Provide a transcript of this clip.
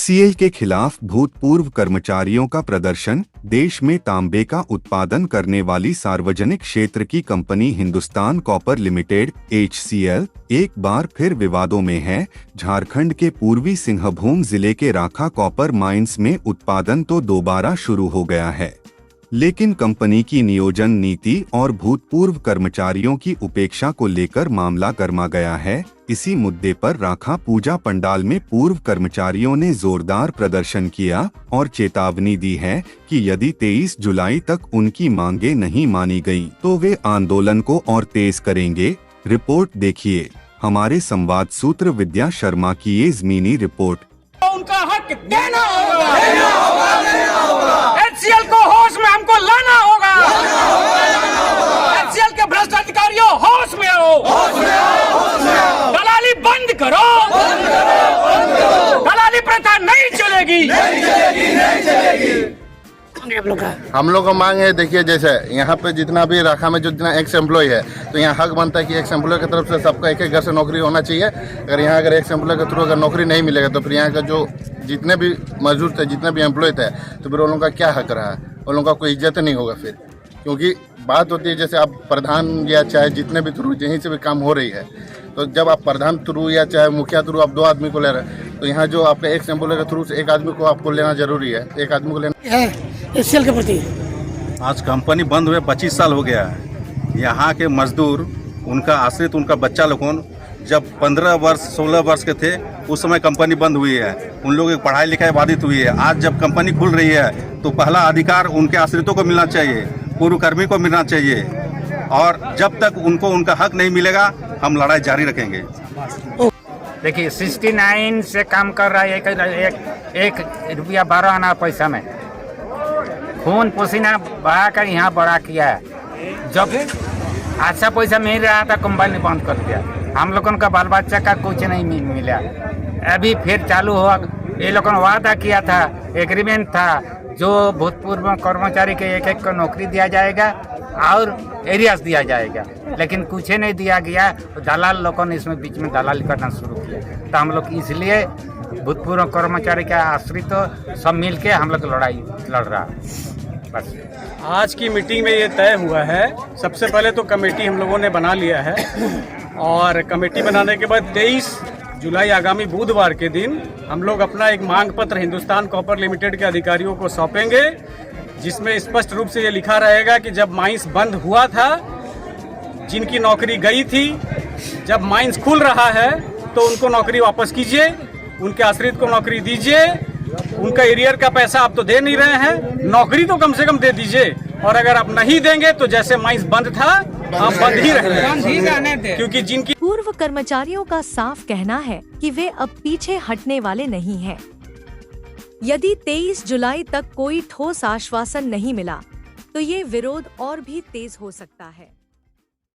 HCL के खिलाफ भूतपूर्व कर्मचारियों का प्रदर्शन। देश में तांबे का उत्पादन करने वाली सार्वजनिक क्षेत्र की company Hindustan copper limited HCL एक बार फिर विवादों में है। झारखंड के पूर्वी सिंहभूम जिले के राखा कॉपर माइंस में उत्पादन तो दोबारा शुरू हो गया है, लेकिन कंपनी की नियोजन नीति और भूतपूर्व कर्मचारियों की उपेक्षा को लेकर मामला गर्मा गया है। इसी मुद्दे पर राखा पूजा पंडाल में पूर्व कर्मचारियों ने जोरदार प्रदर्शन किया और चेतावनी दी है कि यदि 23 जुलाई तक उनकी मांगे नहीं मानी गई तो वे आंदोलन को और तेज करेंगे। रिपोर्ट देखिए हमारे संवाद सूत्र विद्या शर्मा की ये ज़मीनी रिपोर्ट। उनका हक देना होगा, HCL को होश में हमको लाना होगा, HCL के भ्रष्ट अधिकारियों होश में आओ, दलाली बंद करो, दलाली प्रथा नहीं चलेगी। हम लोग का मांग है, देखिए जैसे यहाँ पे जितना भी राखा में जो जितना एक्स एम्प्लॉय है तो यहाँ हक बनता है कि एक्स एम्प्लॉय की तरफ से सबका एक एक घर से नौकरी होना चाहिए। अगर यहाँ अगर एक्स एम्प्लॉय के थ्रू अगर नौकरी नहीं मिलेगा तो फिर यहाँ का जो जितने भी मजदूर थे, जितने भी एम्प्लॉय थे, तो फिर उन लोगों का क्या हक रहा, उन लोगों का कोई इज्जत नहीं होगा फिर। क्योंकि बात होती है जैसे आप प्रधान या चाहे जितने भी थ्रू यहीं से भी काम हो रही है, तो जब आप प्रधान थ्रू या चाहे मुखिया थ्रू आप 2 आदमी को ले रहे हैं, तो यहाँ जो आपके एक्स एम्प्लॉय के थ्रू से एक आदमी को आपको लेना जरूरी है, एक आदमी को लेना है HCL के प्रति। आज कंपनी बंद हुए 25 साल हो गया है। यहाँ के मजदूर, उनका आश्रित, उनका बच्चा लोगों जब 15 वर्ष 16 वर्ष के थे उस समय कंपनी बंद हुई है। उन लोगों की पढ़ाई लिखाई बाधित हुई है। आज जब कंपनी खुल रही है तो पहला अधिकार उनके आश्रितों को मिलना चाहिए, पूर्व कर्मी को मिलना चाहिए, और जब तक उनको उनका हक नहीं मिलेगा हम लड़ाई जारी रखेंगे। देखिए 69 से काम कर रहा है, एक रुपया 12 आना पैसा में खून पसीना बहा कर यहाँ बड़ा किया है। जब अच्छा पैसा मिल रहा था कंपनी बंद कर दिया। हम लोगों का बाल बच्चा का कुछ नहीं मिला। अभी फिर चालू हुआ। ये लोगों ने वादा किया था, एग्रीमेंट था, जो भूतपूर्व कर्मचारी के एक को नौकरी दिया जाएगा और एरियास दिया जाएगा, लेकिन कुछ नहीं दिया गया। दलाल लोगों ने इसमें बीच में दलाली करना शुरू किया। तो हम लोग इसलिए भूतपूर्व कर्मचारी का आश्रित सब मिल के हम लोग लड़ाई लड़ रहा बस। आज की मीटिंग में ये तय हुआ है, सबसे पहले तो कमेटी हम लोगों ने बना लिया है, और कमेटी बनाने के बाद 23 जुलाई आगामी बुधवार के दिन हम लोग अपना एक मांग पत्र हिंदुस्तान कॉपर लिमिटेड के अधिकारियों को सौंपेंगे, जिसमें स्पष्ट रूप से ये लिखा रहेगा कि जब माइंस बंद हुआ था, जिनकी नौकरी गई थी, जब माइंस खुल रहा है तो उनको नौकरी वापस कीजिए, उनके आश्रित को नौकरी दीजिए, उनका एरियर का पैसा आप तो दे नहीं रहे हैं, नौकरी तो कम से कम दे दीजिए। और अगर आप नहीं देंगे तो जैसे माइंस बंद था आप बंद ही रहेंगे, क्योंकि जिनकी पूर्व कर्मचारियों का साफ कहना है कि वे अब पीछे हटने वाले नहीं हैं। यदि 23 जुलाई तक कोई ठोस आश्वासन नहीं मिला तो ये विरोध और भी तेज हो सकता है।